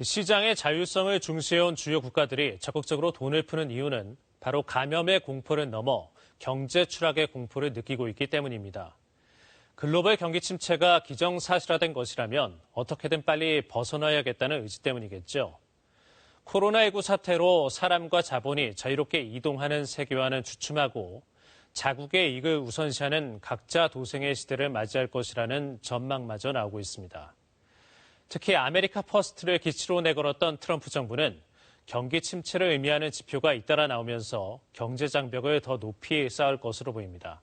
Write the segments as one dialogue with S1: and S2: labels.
S1: 시장의 자율성을 중시해온 주요 국가들이 적극적으로 돈을 푸는 이유는 바로 감염의 공포를 넘어 경제 추락의 공포를 느끼고 있기 때문입니다. 글로벌 경기 침체가 기정사실화된 것이라면 어떻게든 빨리 벗어나야겠다는 의지 때문이겠죠. 코로나19 사태로 사람과 자본이 자유롭게 이동하는 세계화는 주춤하고 자국의 이익을 우선시하는 각자 도생의 시대를 맞이할 것이라는 전망마저 나오고 있습니다. 특히 아메리카 퍼스트를 기치로 내걸었던 트럼프 정부는 경기 침체를 의미하는 지표가 잇따라 나오면서 경제 장벽을 더 높이 쌓을 것으로 보입니다.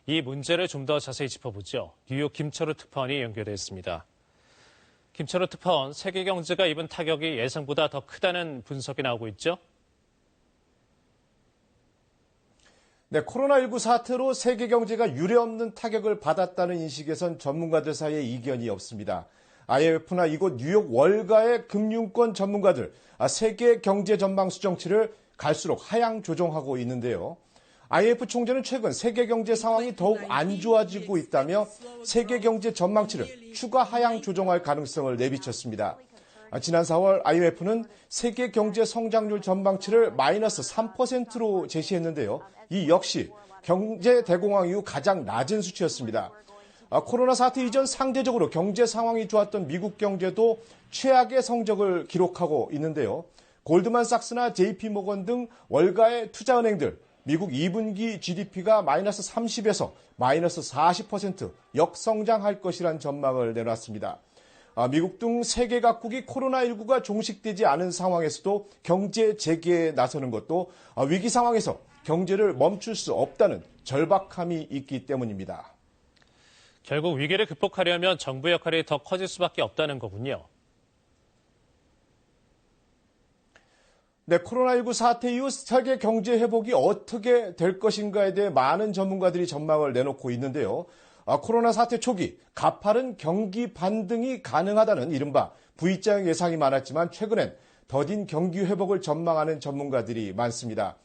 S1: 이 문제를 좀 더 자세히 짚어보죠. 뉴욕 김철우 특파원이 연결돼 있습니다. 김철우 특파원, 세계 경제가 입은 타격이 예상보다 더 크다는 분석이 나오고 있죠?
S2: 네, 코로나19 사태로 세계 경제가 유례없는 타격을 받았다는 인식에선 전문가들 사이에 이견이 없습니다. IMF나 이곳 뉴욕 월가의 금융권 전문가들, 세계 경제 전망 수정치를 갈수록 하향 조정하고 있는데요. IMF 총재는 최근 세계 경제 상황이 더욱 안 좋아지고 있다며 세계 경제 전망치를 추가 하향 조정할 가능성을 내비쳤습니다. 지난 4월 IMF는 세계 경제 성장률 전망치를 마이너스 3%로 제시했는데요. 이 역시 경제 대공황 이후 가장 낮은 수치였습니다. 코로나 사태 이전 상대적으로 경제 상황이 좋았던 미국 경제도 최악의 성적을 기록하고 있는데요. 골드만삭스나 JP모건 등 월가의 투자은행들, 미국 2분기 GDP가 마이너스 30에서 마이너스 40% 역성장할 것이란 전망을 내놨습니다. 미국 등 세계 각국이 코로나19가 종식되지 않은 상황에서도 경제 재개에 나서는 것도 위기 상황에서 경제를 멈출 수 없다는 절박함이 있기 때문입니다.
S1: 결국 위기를 극복하려면 정부 역할이 더 커질 수밖에 없다는 거군요.
S2: 네, 코로나19 사태 이후 세계 경제 회복이 어떻게 될 것인가에 대해 많은 전문가들이 전망을 내놓고 있는데요. 코로나 사태 초기 가파른 경기 반등이 가능하다는 이른바 V자형 예상이 많았지만 최근엔 더딘 경기 회복을 전망하는 전문가들이 많습니다.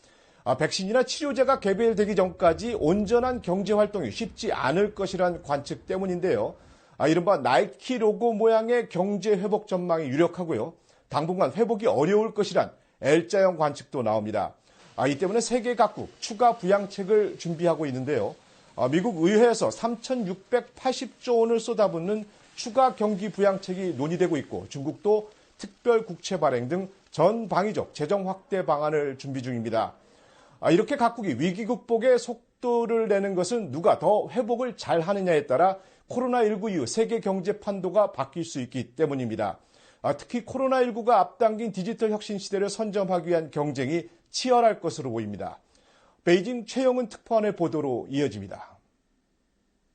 S2: 백신이나 치료제가 개발되기 전까지 온전한 경제 활동이 쉽지 않을 것이란 관측 때문인데요. 이른바 나이키 로고 모양의 경제 회복 전망이 유력하고요. 당분간 회복이 어려울 것이란 L자형 관측도 나옵니다. 이 때문에 세계 각국 추가 부양책을 준비하고 있는데요. 미국 의회에서 3,680조 원을 쏟아붓는 추가 경기 부양책이 논의되고 있고 중국도 특별 국채 발행 등 전 방위적 재정 확대 방안을 준비 중입니다. 이렇게 각국이 위기 극복에 속도를 내는 것은 누가 더 회복을 잘 하느냐에 따라 코로나19 이후 세계 경제 판도가 바뀔 수 있기 때문입니다. 특히 코로나19가 앞당긴 디지털 혁신 시대를 선점하기 위한 경쟁이 치열할 것으로 보입니다. 베이징 최영은 특파원의 보도로 이어집니다.